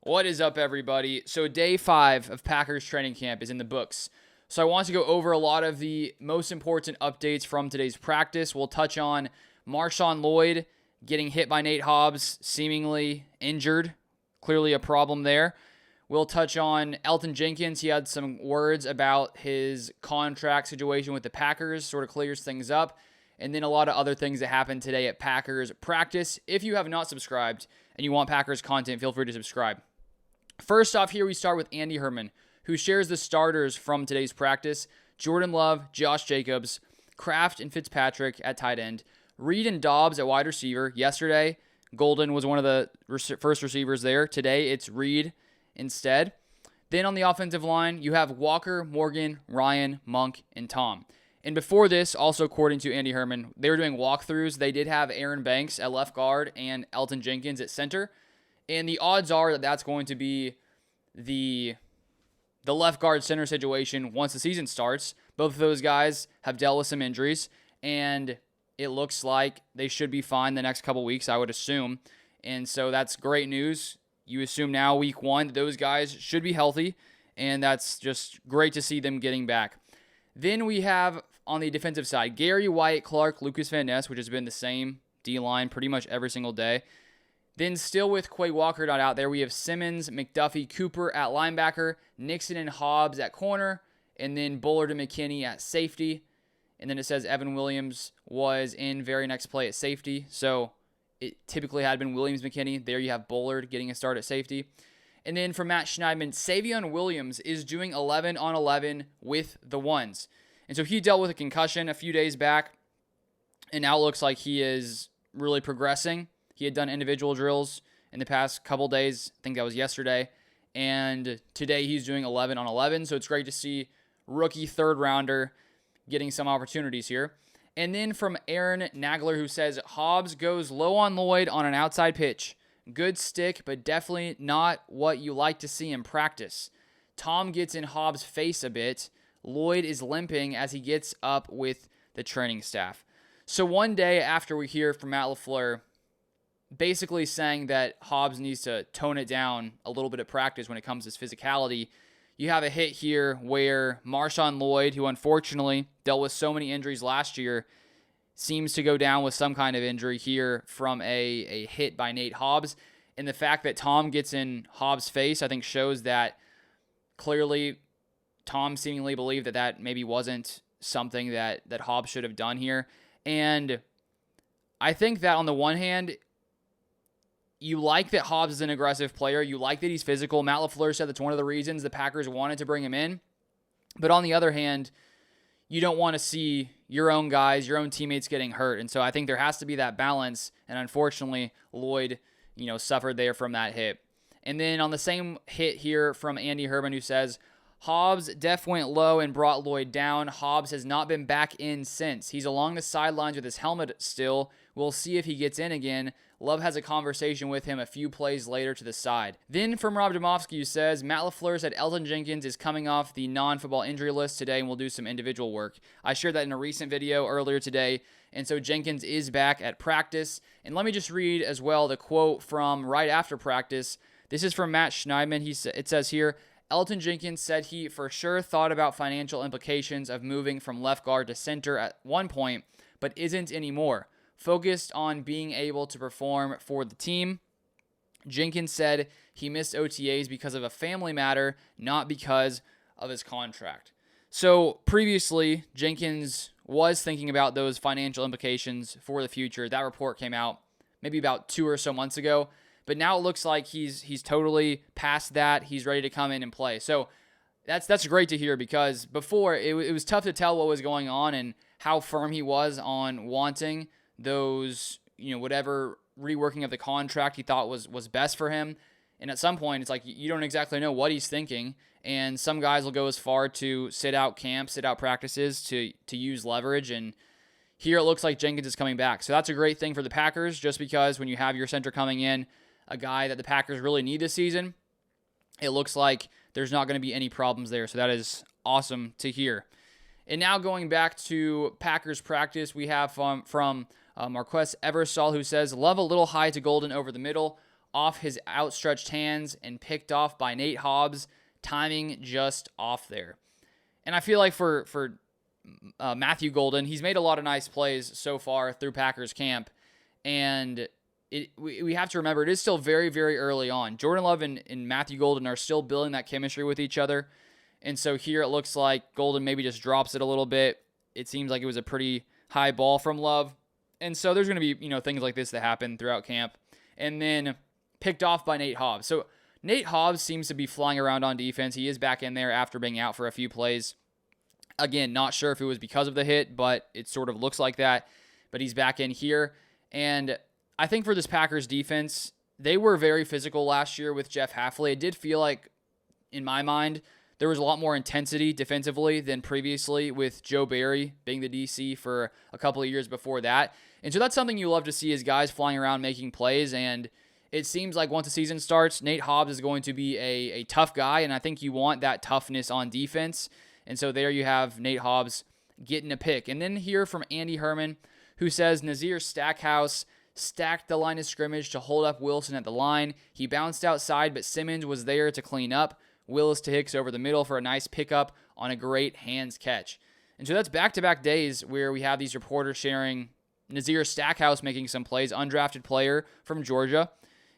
What is up, everybody? So day 5 of Packers training camp is in the books. So I want to go over a lot of the most important updates from today's practice. We'll touch on Marshon Lloyd getting hit by Nate Hobbs, seemingly injured. Clearly a problem there. We'll touch on Elgton Jenkins. He had some words about his contract situation with the Packers, sort of clears things up. And then a lot of other things that happened today at Packers practice. If you have not subscribed and you want Packers content, feel free to subscribe. First off, here we start with Andy Herman, who shares the starters from today's practice: Jordan Love, Josh Jacobs, Kraft and Fitzpatrick at tight end, Reed and Dobbs at wide receiver. Yesterday, Golden was one of the first receivers there. Today, it's Reed instead. Then on the offensive line, you have Walker, Morgan, Ryan, Monk, and Tom. And before this, also according to Andy Herman, they were doing walkthroughs. They did have Aaron Banks at left guard and Elgton Jenkins at center. And the odds are that that's going to be the left guard center situation once the season starts. Both of those guys have dealt with some injuries, and it looks like they should be fine the next couple weeks, I would assume. And so that's great news. You assume now week 1 that those guys should be healthy, and that's just great to see them getting back. Then we have on the defensive side, Gary, White, Clark, Lucas Van Ness, which has been the same D-line pretty much every single day. Then still with Quay Walker not out there, we have Simmons, McDuffie, Cooper at linebacker, Nixon and Hobbs at corner, and then Bullard and McKinney at safety. And then it says Evan Williams was in very next play at safety. So it typically had been Williams-McKinney. There you have Bullard getting a start at safety. And then for Matt Schneidman, Savion Williams is doing 11 on 11 with the ones. And so he dealt with a concussion a few days back, and now it looks like he is really progressing. He had done individual drills in the past couple days. I think that was yesterday. And today he's doing 11 on 11. So it's great to see rookie third rounder getting some opportunities here. And then from Aaron Nagler, who says, Hobbs goes low on Lloyd on an outside pitch. Good stick, but definitely not what you like to see in practice. Tom gets in Hobbs' face a bit. Lloyd is limping as he gets up with the training staff. So one day after we hear from Matt LaFleur, basically saying that Hobbs needs to tone it down a little bit at practice when it comes to his physicality, you have a hit here where Marshon Lloyd, who unfortunately dealt with so many injuries last year, seems to go down with some kind of injury here from a hit by Nate Hobbs. And the fact that Tom gets in Hobbs' face, I think, shows that clearly Tom seemingly believed that maybe wasn't something that Hobbs should have done here. And I think that on the one hand, you like that Hobbs is an aggressive player. You like that he's physical. Matt LaFleur said that's one of the reasons the Packers wanted to bring him in. But on the other hand, you don't want to see your own guys, your own teammates getting hurt. And so I think there has to be that balance. And unfortunately, Lloyd, suffered there from that hit. And then on the same hit here from Andy Herman, who says, Hobbs def went low and brought Lloyd down. Hobbs has not been back in since. He's along the sidelines with his helmet still. We'll see if he gets in again. Love has a conversation with him a few plays later to the side. Then from Rob Domofsky, who says, Matt LaFleur said Elgton Jenkins is coming off the non-football injury list today and will do some individual work. I shared that in a recent video earlier today, and so Jenkins is back at practice. And let me just read as well the quote from right after practice. This is from Matt Schneidman. It says here, Elgton Jenkins said he for sure thought about financial implications of moving from left guard to center at one point, but isn't anymore. Focused on being able to perform for the team. Jenkins said he missed OTAs because of a family matter, not because of his contract. So previously, Jenkins was thinking about those financial implications for the future. That report came out maybe about 2 or so months ago. But now it looks like he's totally past that. He's ready to come in and play. So that's great to hear, because before it was tough to tell what was going on and how firm he was on wanting those, whatever reworking of the contract he thought was best for him. And at some point, it's like you don't exactly know what he's thinking. And some guys will go as far to sit out camps, sit out practices to use leverage. And here it looks like Jenkins is coming back. So that's a great thing for the Packers, just because when you have your center coming in, a guy that the Packers really need this season, it looks like there's not going to be any problems there. So that is awesome to hear. And now going back to Packers practice, we have from Marquess Eversole, who says, love a little high to Golden over the middle. off his outstretched hands and picked off by Nate Hobbs. Timing just off there. And I feel like for Matthew Golden, he's made a lot of nice plays so far through Packers camp. And we have to remember, it is still very, very early on. Jordan Love and Matthew Golden are still building that chemistry with each other. And so here it looks like Golden maybe just drops it a little bit. It seems like it was a pretty high ball from Love. And so there's going to be, things like this that happen throughout camp. And then picked off by Nate Hobbs. So Nate Hobbs seems to be flying around on defense. He is back in there after being out for a few plays. Again, not sure if it was because of the hit, but it sort of looks like that. But he's back in here. And I think for this Packers defense, they were very physical last year with Jeff Hafley. It did feel like, in my mind, there was a lot more intensity defensively than previously with Joe Barry being the DC for a couple of years before that. And so that's something you love to see, is guys flying around making plays. And it seems like once the season starts, Nate Hobbs is going to be a tough guy, and I think you want that toughness on defense. And so there you have Nate Hobbs getting a pick. And then here from Andy Herman, who says Nazir Stackhouse stacked the line of scrimmage to hold up Wilson at the line. He bounced outside, but Simmons was there to clean up. Willis to Hicks over the middle for a nice pickup on a great hands catch. And so that's back-to-back days where we have these reporters sharing Nazir Stackhouse making some plays, undrafted player from Georgia.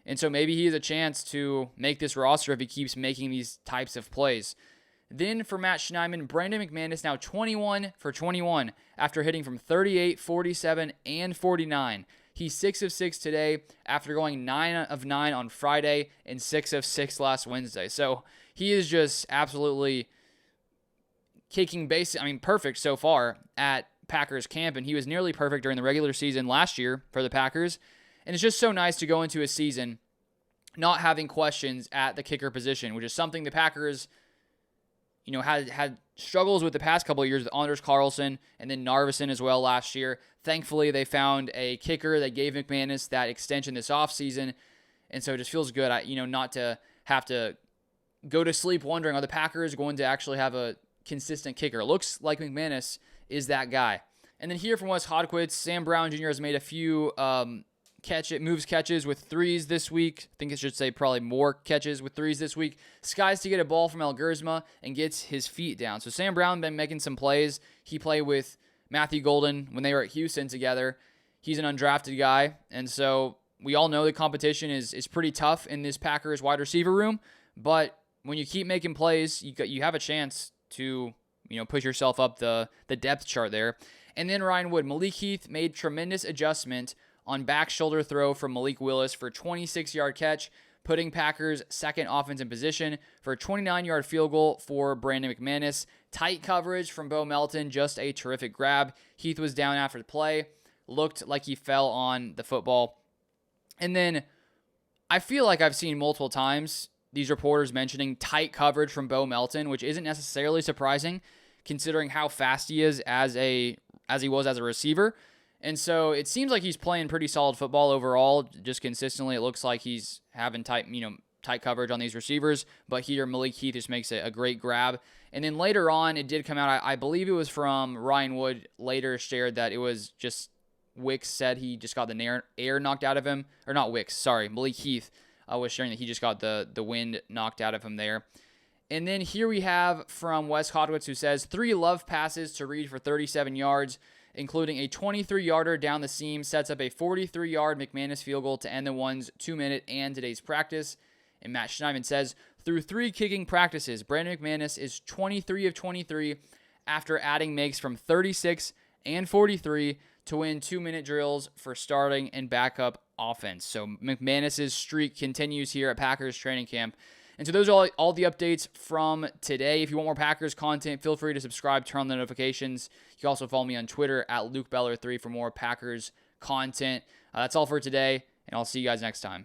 And so maybe he has a chance to make this roster if he keeps making these types of plays. Then for Matt Schneidman, Brandon McManus now 21 for 21 after hitting from 38, 47, and 49. He's 6 of 6 today after going 9 of 9 on Friday and 6 of 6 last Wednesday. So he is just absolutely kicking base. Perfect so far at Packers camp, and he was nearly perfect during the regular season last year for the Packers. And it's just so nice to go into a season not having questions at the kicker position, which is something the Packers, had struggles with the past couple of years with Anders Carlson and then Narveson as well last year. Thankfully, they found a kicker that gave McManus that extension this offseason. And so it just feels good, not to have to go to sleep wondering, are the Packers going to actually have a consistent kicker? It looks like McManus is that guy. And then here from Wes Hodkwitz, Sam Brown Jr. has made a few catches with threes this week. I think it should say probably more catches with threes this week. Skies to get a ball from El Gersma and gets his feet down. So Sam Brown been making some plays. He played with Matthew Golden when they were at Houston together. He's an undrafted guy, and so we all know the competition is pretty tough in this Packers wide receiver room. But when you keep making plays, you have a chance to push yourself up the depth chart there. And then Ryan Wood, Malik Heath made tremendous adjustment on back shoulder throw from Malik Willis for a 26-yard catch, putting Packers second offense in position for a 29-yard field goal for Brandon McManus. Tight coverage from Bo Melton, just a terrific grab. Heath was down after the play, looked like he fell on the football. And then I feel like I've seen multiple times these reporters mentioning tight coverage from Bo Melton, which isn't necessarily surprising considering how fast he is as he was as a receiver. And so it seems like he's playing pretty solid football overall, just consistently. It looks like he's having tight coverage on these receivers. But here, Malik Heath just makes a great grab. And then later on, it did come out, I believe it was from Ryan Wood, later shared that it was just Wicks said he just got the air knocked out of him. Or not Wicks, sorry. Malik Heath was sharing that he just got the wind knocked out of him there. And then here we have from Wes Hodwitz, who says 3 love passes to Reed for 37 yards. Including a 23-yarder down the seam, sets up a 43-yard McManus field goal to end the one's 2-minute and today's practice. And Matt Schneidman says, through 3 kicking practices, Brandon McManus is 23 of 23 after adding makes from 36 and 43 to win 2-minute drills for starting and backup offense. So McManus' streak continues here at Packers training camp. And so those are all the updates from today. If you want more Packers content, feel free to subscribe, turn on the notifications. You can also follow me on Twitter at LukeBeller3 for more Packers content. That's all for today, and I'll see you guys next time.